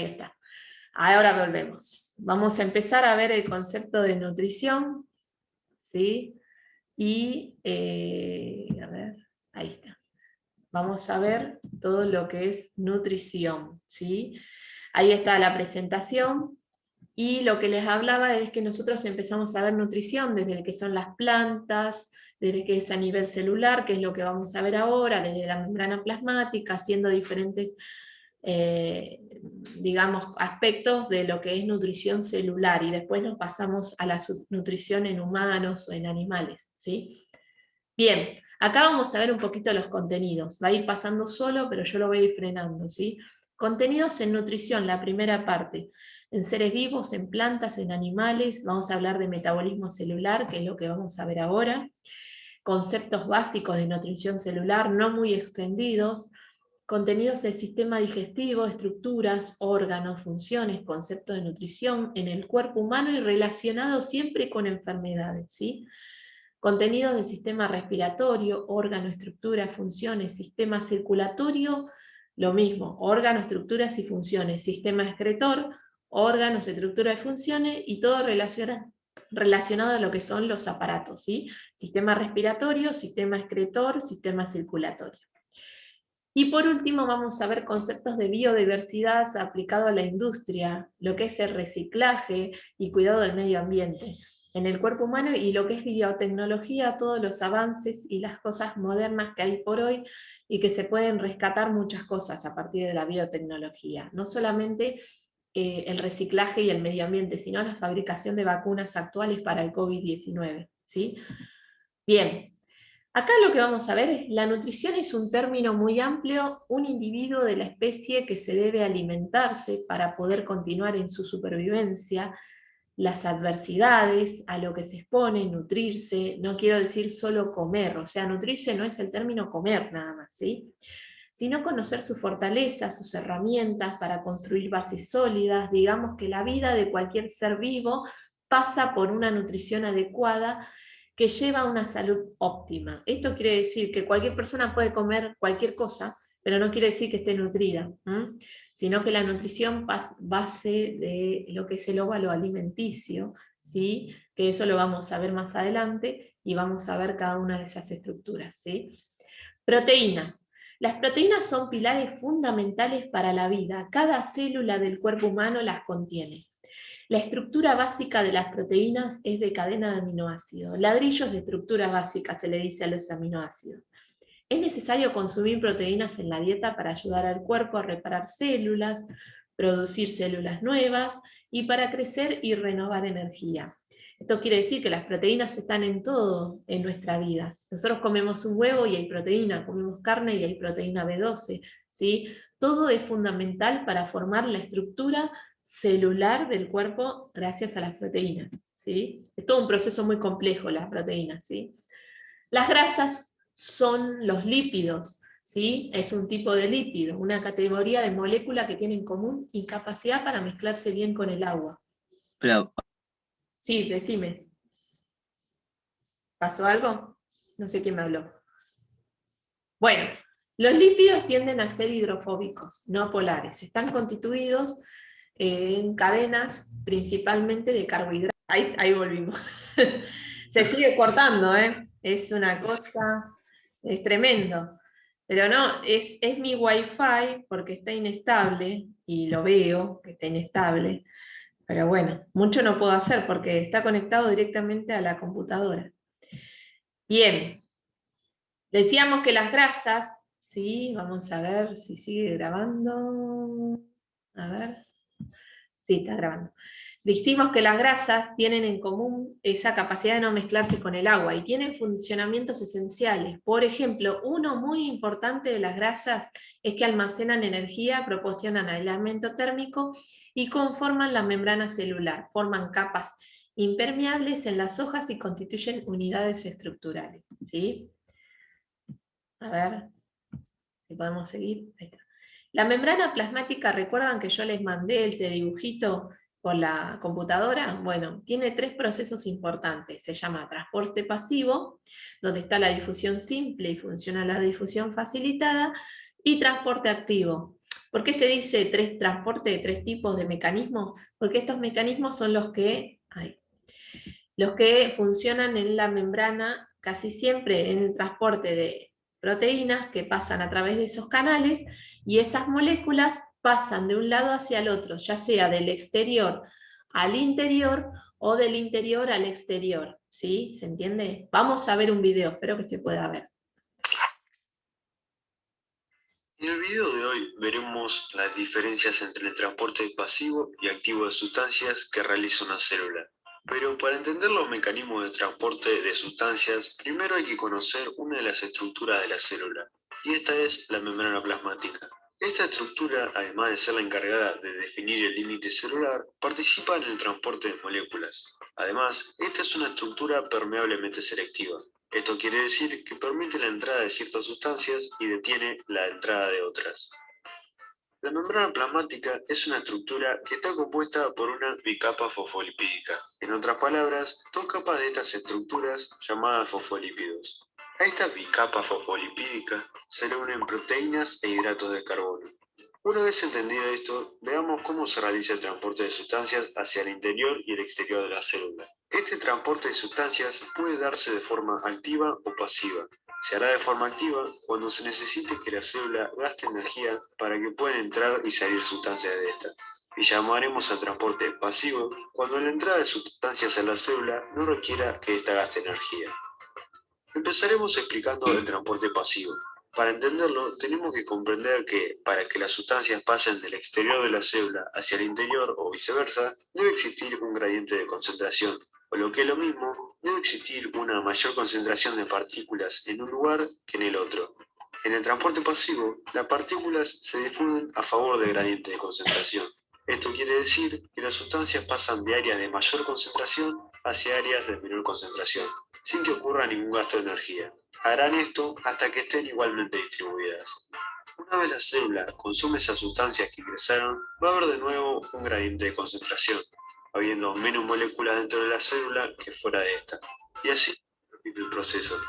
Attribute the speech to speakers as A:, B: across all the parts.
A: Ahí está. Ahora volvemos. Vamos a empezar a ver el concepto de nutrición, ¿sí? Y, a ver, ahí está. Vamos a ver todo lo que es nutrición, ¿sí? Ahí está la presentación, y lo que les hablaba es que nosotros empezamos a ver nutrición desde que son las plantas, desde que es a nivel celular, que es lo que vamos a ver ahora, desde la membrana plasmática, haciendo diferentes digamos, aspectos de lo que es nutrición celular, y después nos pasamos a la nutrición en humanos o en animales, ¿sí? Bien, acá vamos a ver un poquito los contenidos, va a ir pasando solo, pero yo lo voy a ir frenando, ¿sí? Contenidos en nutrición, la primera parte, en seres vivos, en plantas, en animales, vamos a hablar de metabolismo celular, que es lo que vamos a ver ahora, conceptos básicos de nutrición celular, no muy extendidos, contenidos del sistema digestivo, estructuras, órganos, funciones, conceptos de nutrición en el cuerpo humano y relacionados siempre con enfermedades, ¿sí? Contenidos del sistema respiratorio, órgano, estructura, funciones, sistema circulatorio, lo mismo, órgano, estructuras y funciones, sistema excretor, órganos, estructura y funciones, y todo relacionado a lo que son los aparatos, ¿sí? Sistema respiratorio, sistema excretor, sistema circulatorio. Y por último vamos a ver conceptos de biodiversidad aplicado a la industria, lo que es el reciclaje y cuidado del medio ambiente en el cuerpo humano, y lo que es biotecnología, todos los avances y las cosas modernas que hay por hoy, y que se pueden rescatar muchas cosas a partir de la biotecnología. No solamente el reciclaje y el medio ambiente, sino la fabricación de vacunas actuales para el COVID-19, ¿sí? Bien. Acá lo que vamos a ver es, la nutrición es un término muy amplio, un individuo de la especie que se debe alimentarse para poder continuar en su supervivencia, las adversidades a lo que se expone, nutrirse, no quiero decir solo comer, o sea, nutrirse no es el término comer nada más, ¿sí? Sino conocer sus fortalezas, sus herramientas para construir bases sólidas. Digamos que la vida de cualquier ser vivo pasa por una nutrición adecuada que lleva a una salud óptima. Esto quiere decir que cualquier persona puede comer cualquier cosa, pero no quiere decir que esté nutrida, sino que la nutrición base de lo que es el óvalo alimenticio, ¿sí? Que eso lo vamos a ver más adelante, y vamos a ver cada una de esas estructuras, ¿sí? Proteínas. Las proteínas son pilares fundamentales para la vida. Cada célula del cuerpo humano las contiene. La estructura básica de las proteínas es de cadena de aminoácidos. Ladrillos de estructura básica se le dice a los aminoácidos. Es necesario consumir proteínas en la dieta para ayudar al cuerpo a reparar células, producir células nuevas y para crecer y renovar energía. Esto quiere decir que las proteínas están en todo en nuestra vida. Nosotros comemos un huevo y hay proteína, comemos carne y hay proteína B12, ¿sí? Todo es fundamental para formar la estructura celular del cuerpo gracias a las proteínas, ¿sí? Es todo un proceso muy complejo las proteínas, ¿sí? Las grasas son los lípidos, ¿sí? Es un tipo de lípido, una categoría de molécula que tiene en común incapacidad para mezclarse bien con el agua.
B: Pero,
A: Sí, decime. ¿Pasó algo? No sé quién me habló. Bueno, los lípidos tienden a ser hidrofóbicos, no polares. Están constituidos en cadenas principalmente de carbohidratos. Ahí volvimos. Se sigue cortando, ¿eh? Es una cosa, es tremendo. Pero no, es mi wifi porque está inestable, y lo veo que está inestable. Pero bueno, mucho no puedo hacer porque está conectado directamente a la computadora. Bien, decíamos que las grasas, ¿sí? Vamos a ver si sigue grabando. A ver. Sí, está grabando. Dijimos que las grasas tienen en común esa capacidad de no mezclarse con el agua y tienen funcionamientos esenciales. Por ejemplo, uno muy importante de las grasas es que almacenan energía, proporcionan aislamiento térmico y conforman la membrana celular. Forman capas impermeables en las hojas y constituyen unidades estructurales, ¿sí? A ver si podemos seguir. Ahí está. La membrana plasmática, ¿recuerdan que yo les mandé este dibujito por la computadora? Bueno, tiene 3 procesos importantes. Se llama transporte pasivo, donde está la difusión simple y funciona la difusión facilitada, y transporte activo. ¿Por qué se dice transporte de tres tipos de mecanismos? Porque estos mecanismos son los que funcionan en la membrana casi siempre en el transporte de proteínas que pasan a través de esos canales y esas moléculas pasan de un lado hacia el otro, ya sea del exterior al interior o del interior al exterior. ¿Sí? ¿Se entiende? Vamos a ver un video, espero que se pueda ver.
B: En el video de hoy veremos las diferencias entre el transporte pasivo y activo de sustancias que realiza una célula. Pero para entender los mecanismos de transporte de sustancias, primero hay que conocer una de las estructuras de la célula, y esta es la membrana plasmática. Esta estructura, además de ser la encargada de definir el límite celular, participa en el transporte de moléculas. Además, esta es una estructura permeablemente selectiva. Esto quiere decir que permite la entrada de ciertas sustancias y detiene la entrada de otras. La membrana plasmática es una estructura que está compuesta por una bicapa fosfolipídica. En otras palabras, dos capas de estas estructuras llamadas fosfolípidos. A esta bicapa fosfolipídica se le unen proteínas e hidratos de carbono. Una vez entendido esto, veamos cómo se realiza el transporte de sustancias hacia el interior y el exterior de la célula. Este transporte de sustancias puede darse de forma activa o pasiva. Se hará de forma activa cuando se necesite que la célula gaste energía para que puedan entrar y salir sustancias de esta. Y llamaremos al transporte pasivo cuando la entrada de sustancias a la célula no requiera que ésta gaste energía. Empezaremos explicando el transporte pasivo. Para entenderlo, tenemos que comprender que, para que las sustancias pasen del exterior de la célula hacia el interior o viceversa, debe existir un gradiente de concentración, o lo que es lo mismo, debe existir una mayor concentración de partículas en un lugar que en el otro. En el transporte pasivo, las partículas se difunden a favor del gradiente de concentración. Esto quiere decir que las sustancias pasan de áreas de mayor concentración hacia áreas de menor concentración, sin que ocurra ningún gasto de energía. Harán esto hasta que estén igualmente distribuidas. Una vez la célula consume esas sustancias que ingresaron, va a haber de nuevo un gradiente de concentración, habiendo menos moléculas dentro de la célula que fuera de esta. Y así repite el proceso.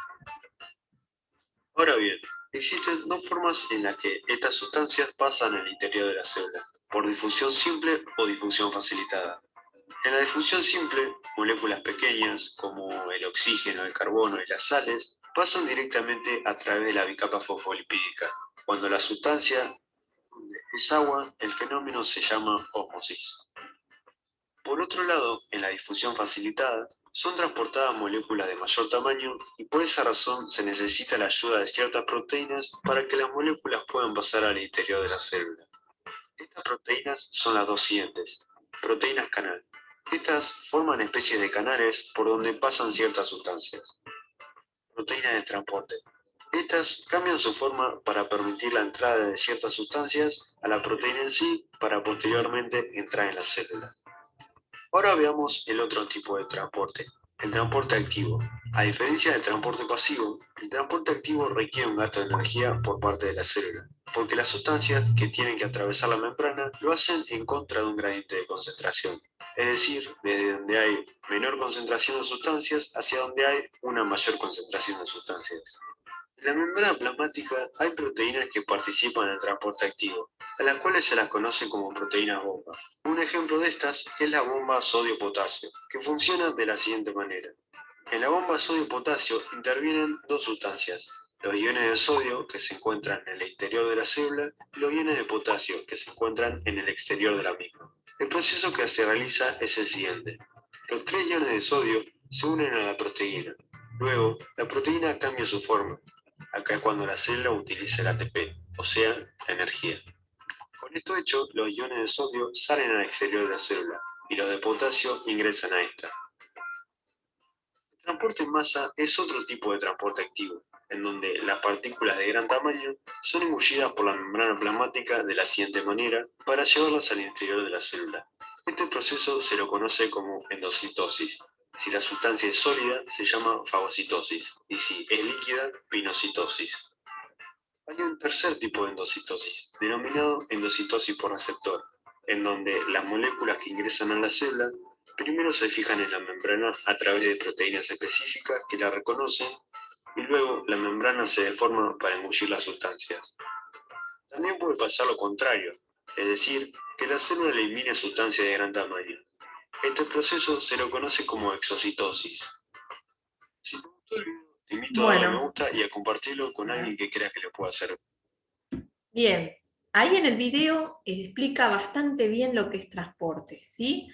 B: Ahora bien, existen dos formas en las que estas sustancias pasan al interior de la célula, por difusión simple o difusión facilitada. En la difusión simple, moléculas pequeñas como el oxígeno, el carbono y las sales pasan directamente a través de la bicapa fosfolipídica. Cuando la sustancia es agua, el fenómeno se llama ósmosis. Por otro lado, en la difusión facilitada, son transportadas moléculas de mayor tamaño y por esa razón se necesita la ayuda de ciertas proteínas para que las moléculas puedan pasar al interior de la célula. Estas proteínas son las dos siguientes. Proteínas canal. Estas forman especies de canales por donde pasan ciertas sustancias. Proteínas de transporte. Estas cambian su forma para permitir la entrada de ciertas sustancias a la proteína en sí para posteriormente entrar en la célula. Ahora veamos el otro tipo de transporte, el transporte activo. A diferencia del transporte pasivo, el transporte activo requiere un gasto de energía por parte de la célula, porque las sustancias que tienen que atravesar la membrana lo hacen en contra de un gradiente de concentración, es decir, desde donde hay menor concentración de sustancias hacia donde hay una mayor concentración de sustancias. En la membrana plasmática hay proteínas que participan en el transporte activo, a las cuales se las conoce como proteínas bomba. Un ejemplo de estas es la bomba sodio-potasio, que funciona de la siguiente manera. En la bomba sodio-potasio intervienen dos sustancias, los iones de sodio, que se encuentran en el interior de la célula, y los iones de potasio, que se encuentran en el exterior de la misma. El proceso que se realiza es el siguiente. Los tres iones de sodio se unen a la proteína. Luego, la proteína cambia su forma. Acá es cuando la célula utiliza el ATP, o sea, la energía. Con esto hecho, los iones de sodio salen al exterior de la célula y los de potasio ingresan a esta. El transporte en masa es otro tipo de transporte activo, en donde las partículas de gran tamaño son engullidas por la membrana plasmática de la siguiente manera para llevarlas al interior de la célula. Este proceso se lo conoce como endocitosis. Si la sustancia es sólida, se llama fagocitosis, y si es líquida, pinocitosis. Hay un tercer tipo de endocitosis, denominado endocitosis por receptor, en donde las moléculas que ingresan a la célula primero se fijan en la membrana a través de proteínas específicas que la reconocen y luego la membrana se deforma para engullir las sustancias. También puede pasar lo contrario, es decir, que la célula elimine sustancias de gran tamaño. Este proceso se lo conoce como exocitosis. Si te gustó el video, te invito a darle me
A: Bueno,
B: gusta y a compartirlo con alguien que creas que le pueda servir.
A: bien. Ahí en el video explica bastante bien lo que es transporte, ¿sí?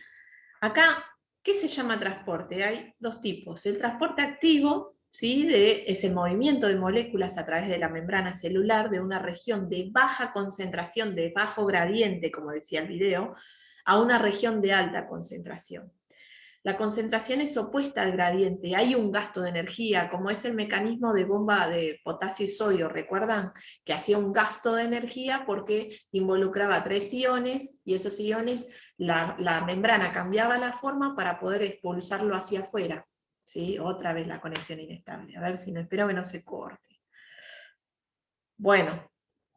A: Acá, ¿qué se llama transporte? Hay dos tipos. El transporte activo, ¿sí? Es el movimiento de moléculas a través de la membrana celular de una región de baja concentración, de bajo gradiente, como decía el video, a una región de alta concentración. La concentración es opuesta al gradiente, hay un gasto de energía, como es el mecanismo de bomba de potasio y sodio, ¿recuerdan? Que hacía un gasto de energía porque involucraba 3 iones, y esos iones, la membrana cambiaba la forma para poder expulsarlo hacia afuera. ¿Sí? Otra vez la conexión inestable, a ver si no, espero que no se corte. Bueno,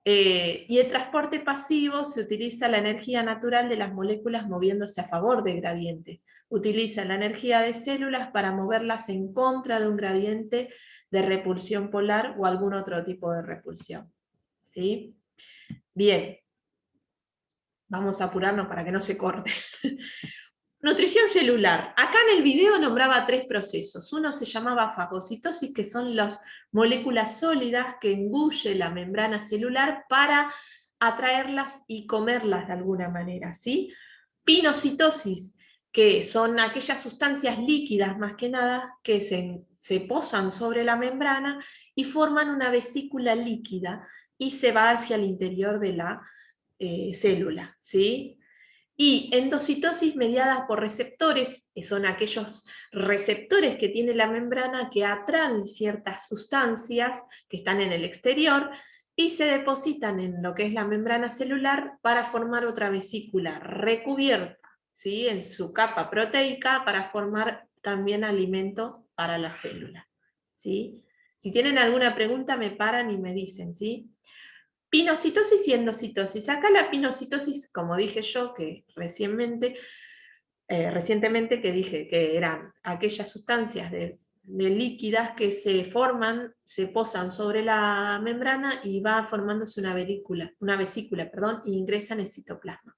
A: y el transporte pasivo se utiliza la energía natural de las moléculas moviéndose a favor del gradiente. Utiliza la energía de células para moverlas en contra de un gradiente de repulsión polar o algún otro tipo de repulsión. ¿Sí? Bien, vamos a apurarnos para que no se corte. Nutrición celular. Acá en el video nombraba 3 procesos. Uno se llamaba fagocitosis, que son las moléculas sólidas que engulle la membrana celular para atraerlas y comerlas de alguna manera, ¿sí? Pinocitosis, que son aquellas sustancias líquidas más que nada que se posan sobre la membrana y forman una vesícula líquida y se va hacia el interior de la célula, ¿sí? Y endocitosis mediada por receptores, que son aquellos receptores que tiene la membrana que atraen ciertas sustancias que están en el exterior y se depositan en lo que es la membrana celular para formar otra vesícula recubierta, ¿sí? En su capa proteica para formar también alimento para la célula, ¿sí? Si tienen alguna pregunta me paran y me dicen, ¿sí? Pinocitosis y endocitosis. Acá la pinocitosis, como dije yo, que recientemente que dije que eran aquellas sustancias de líquidas que se forman, se posan sobre la membrana y va formándose una vesícula, e ingresan en el citoplasma.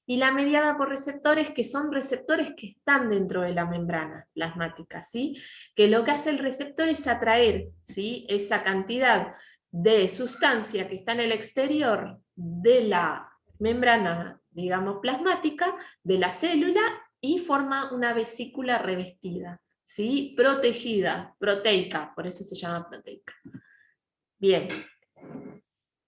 A: Y la mediada por receptores, que son receptores que están dentro de la membrana plasmática, ¿sí? Que lo que hace el receptor es atraer, ¿sí? Esa cantidad de sustancia que está en el exterior de la membrana, digamos, plasmática, de la célula, y forma una vesícula revestida, ¿sí? Protegida, proteica, por eso se llama proteica. Bien.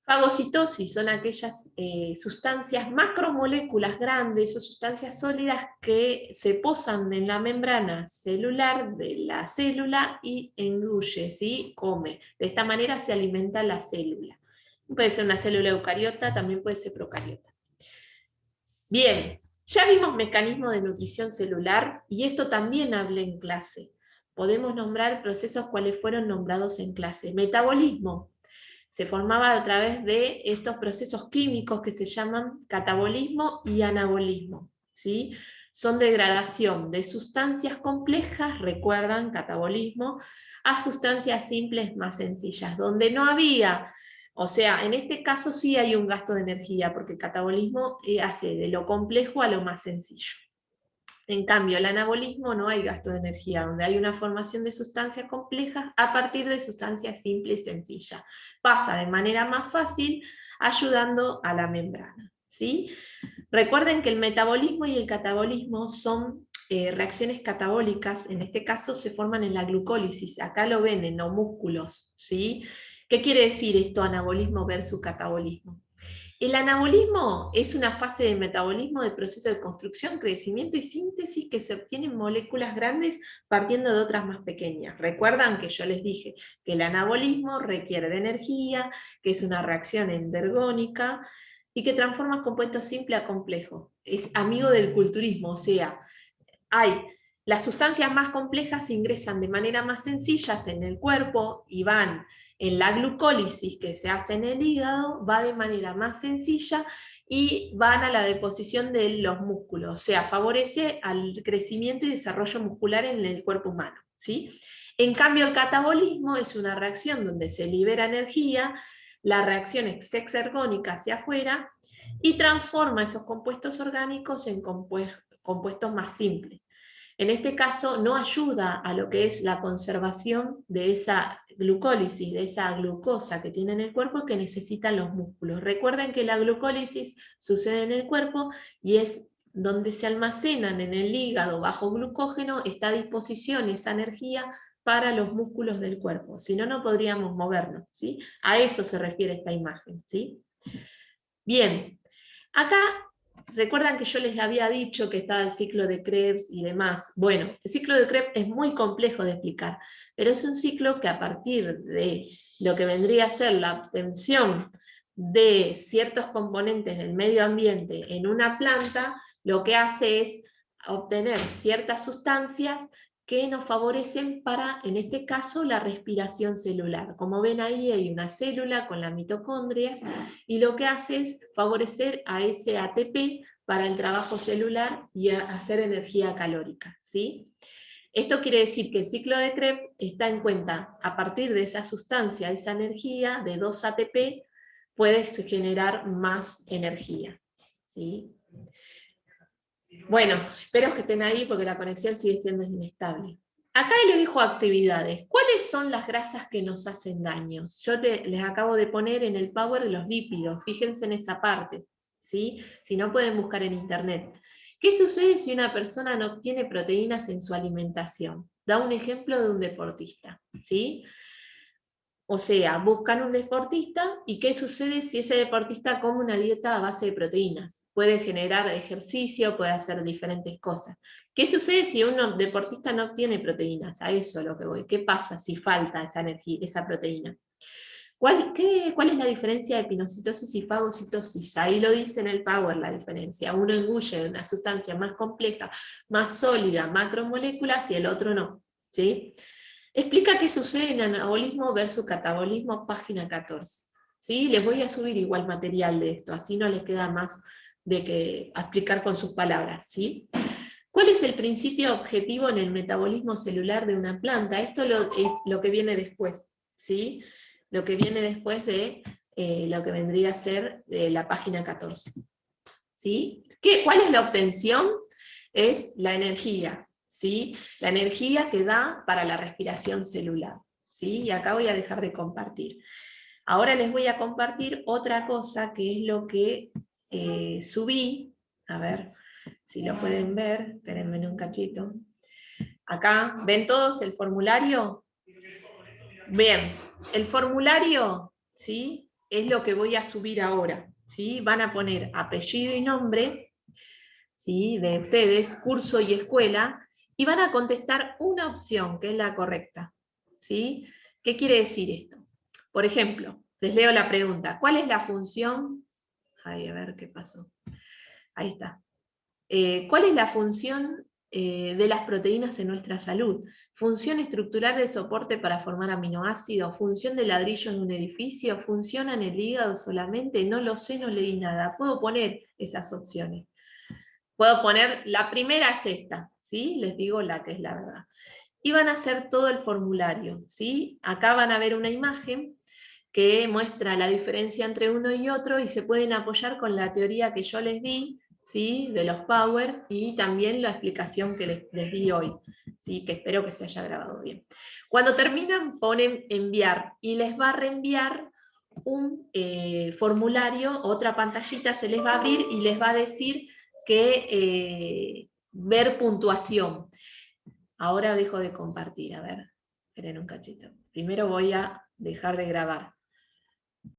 A: Fagocitosis son aquellas sustancias macromoléculas grandes o sustancias sólidas que se posan en la membrana celular de la célula y engruye, ¿sí? Come. De esta manera se alimenta la célula. Puede ser una célula eucariota, también puede ser procariota. Bien, ya vimos mecanismos de nutrición celular y esto también hablé en clase. Podemos nombrar procesos cuales fueron nombrados en clase. Metabolismo. Se formaba a través de estos procesos químicos que se llaman catabolismo y anabolismo, ¿sí? Son degradación de sustancias complejas, recuerdan, catabolismo, a sustancias simples más sencillas, donde no había, o sea, en este caso sí hay un gasto de energía, porque el catabolismo hace de lo complejo a lo más sencillo. En cambio, el anabolismo no hay gasto de energía, donde hay una formación de sustancias complejas a partir de sustancias simples y sencillas. Pasa de manera más fácil ayudando a la membrana, ¿sí? Recuerden que el metabolismo y el catabolismo son reacciones catabólicas, en este caso se forman en la glucólisis, acá lo ven en los músculos, ¿sí? ¿Qué quiere decir esto, anabolismo versus catabolismo? El anabolismo es una fase de metabolismo del proceso de construcción, crecimiento y síntesis que se obtienen moléculas grandes partiendo de otras más pequeñas. Recuerdan que yo les dije que el anabolismo requiere de energía, que es una reacción endergónica y que transforma compuestos simples a complejos. Es amigo del culturismo, o sea, las sustancias más complejas ingresan de manera más sencilla en el cuerpo y van en la glucólisis que se hace en el hígado, va de manera más sencilla y van a la deposición de los músculos, o sea, favorece al crecimiento y desarrollo muscular en el cuerpo humano, ¿sí? En cambio, el catabolismo es una reacción donde se libera energía, la reacción es exergónica hacia afuera y transforma esos compuestos orgánicos en compuestos más simples. En este caso no ayuda a lo que es la conservación de esa glucólisis, de esa glucosa que tiene en el cuerpo que necesitan los músculos. Recuerden que la glucólisis sucede en el cuerpo y es donde se almacenan en el hígado bajo glucógeno, está a disposición esa energía para los músculos del cuerpo. Si no, no podríamos movernos, ¿sí? A eso se refiere esta imagen, ¿sí? Bien, acá recuerdan que yo les había dicho que estaba el ciclo de Krebs y demás. Bueno, el ciclo de Krebs es muy complejo de explicar, pero es un ciclo que a partir de lo que vendría a ser la obtención de ciertos componentes del medio ambiente en una planta, lo que hace es obtener ciertas sustancias que nos favorecen para, en este caso, la respiración celular. Como ven ahí hay una célula con las mitocondrias y lo que hace es favorecer a ese ATP para el trabajo celular y hacer energía calórica, ¿sí? Esto quiere decir que el ciclo de Krebs está en cuenta, a partir de esa sustancia, esa energía de 2 ATP, puedes generar más energía, ¿sí? Bueno, espero que estén ahí porque la conexión sigue siendo inestable. Acá les dejo actividades. ¿Cuáles son las grasas que nos hacen daño? Yo les acabo de poner en el Power los lípidos, fíjense en esa parte, ¿sí? Si no pueden buscar en internet. ¿Qué sucede si una persona no obtiene proteínas en su alimentación? Da un ejemplo de un deportista, ¿sí? O sea, buscan un deportista y ¿qué sucede si ese deportista come una dieta a base de proteínas? Puede generar ejercicio, puede hacer diferentes cosas. ¿Qué sucede si un deportista no obtiene proteínas? A eso es lo que voy. ¿Qué pasa si falta esa energía, esa proteína? ¿Cuál es la diferencia de pinocitosis y fagocitosis? Ahí lo dice en el Power la diferencia. Uno engulle una sustancia más compleja, más sólida, macromoléculas, y el otro no, ¿sí? Explica qué sucede en anabolismo versus catabolismo, página 14. ¿Sí? Les voy a subir igual material de esto, así no les queda más de que explicar con sus palabras, ¿sí? ¿Cuál es el principio objetivo en el metabolismo celular de una planta? Esto es lo que viene después, ¿sí? Lo que viene después de lo que vendría a ser la página 14. ¿Sí? ¿Cuál es la obtención? Es la energía, ¿sí? La energía que da para la respiración celular, ¿sí? Y acá voy a dejar de compartir. Ahora les voy a compartir otra cosa que es lo que subí. A ver si lo pueden ver. Espérenme un cachito. Acá, ¿ven todos el formulario? Bien, el formulario, ¿sí? Es lo que voy a subir ahora, ¿sí? Van a poner apellido y nombre, ¿sí? De ustedes, curso y escuela, y van a contestar una opción, que es la correcta, ¿sí? ¿Qué quiere decir esto? Por ejemplo, les leo la pregunta, ¿cuál es la función? Ay, a ver qué pasó. Ahí está. ¿Cuál es la función de las proteínas en nuestra salud? ¿Función estructural de soporte para formar aminoácidos? ¿Función de ladrillos de un edificio? ¿Funciona en el hígado solamente? No lo sé, no leí nada. Puedo poner esas opciones. Puedo poner, la primera es esta, ¿sí? Les digo la que es la verdad. Y van a hacer todo el formulario, ¿sí? Acá van a ver una imagen que muestra la diferencia entre uno y otro y se pueden apoyar con la teoría que yo les di, ¿sí? De los Power y también la explicación que les di hoy, ¿sí? Que espero que se haya grabado bien. Cuando terminan ponen enviar y les va a reenviar un formulario, otra pantallita se les va a abrir y les va a decir que ver puntuación. Ahora dejo de compartir, a ver, esperen un cachito. Primero voy a dejar de grabar.